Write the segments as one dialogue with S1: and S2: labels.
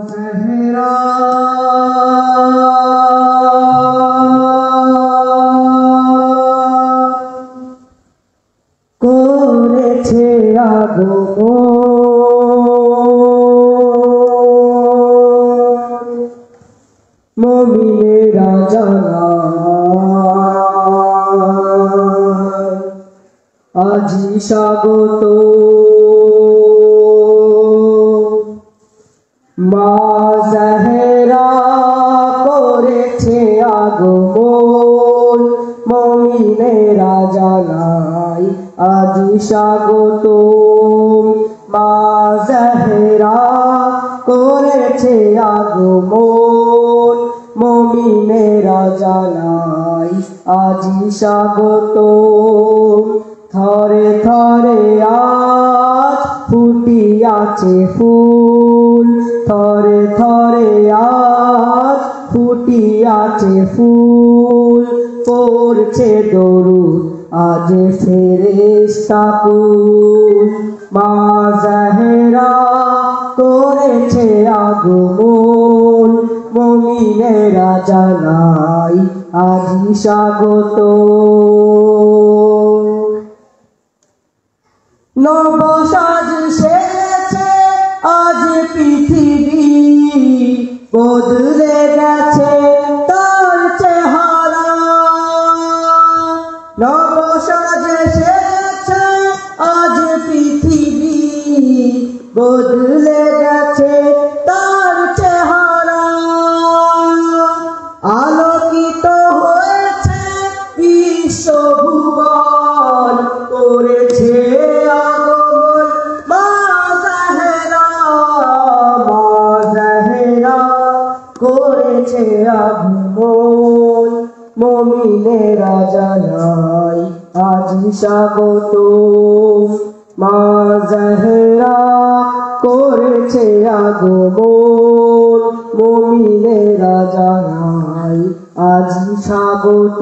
S1: সেহরা করেছে আগমন মুমিনেরা জানায় আজি স্বাগত মা জাহেরা করেছে আগমন মুমিনেরা জানায় আজি স্বাগত মা জাহেরা করেছে আগমন মুমিনেরা জানায় আজি স্বাগত থরে থরে আজ ফুটিয়াছে ফুল থরে থরে আজ ফুটিয়াছে ফুল পড়ছে দরুদ আজ ফেরেশতা কুল মা জাহেরা করেছে আগমন মুমিনেরা জানায় আজি স্বাগত নবসাজ সেজেছে আজ পৃথিবী বদলে গেছে তার চেহারা নবসাজ সেজেছে আজ পৃথিবী বদলে গেছে তার চেহারা আলোকিত হয়েছে বিশ্বভুবন করেছে আগমন মা জাহেরা করেছে আগমন মুমিনেরা জানায় আজি স্বাগত মা জাহেরা করেছে আগমন মুমিনেরা জানায় আজি স্বাগত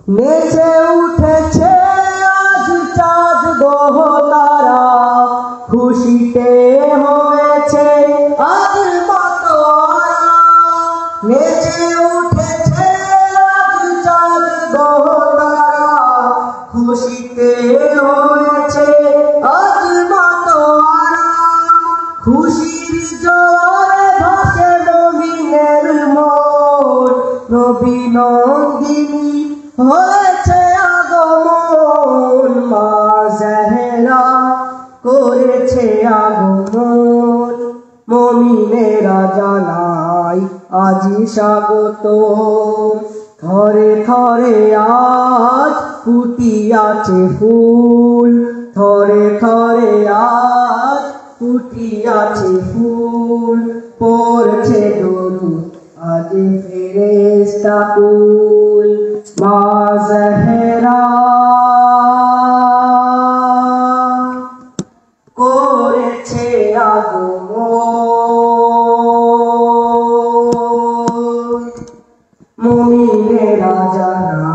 S1: নেচে উঠেছে আজ চাঁদ গ্রহ তারা খুশিতে হয়েছে আজ মাতোয়ারা নেচে উঠেছে আজ চাঁদ গ্রহ তারা খুশিতে হয়েছে আজ মাতোয়ারা খুশির জোয়ারে ভাসে মুমিনের মন নবী নন্দিনী হয়েছে আগমন মা জাহেরা করেছে আগমন মুমিনেরা জানায় আজি স্বাগত থরে থরে আজ ফুটিয়াছে ফুল থরে থরে আজ ফুটিয়াছে ফুল পড়ছে দরুদ আজ ফেরেশতা কুল মা জাহেরা করেছে আগমন মুমিনেরা জানায়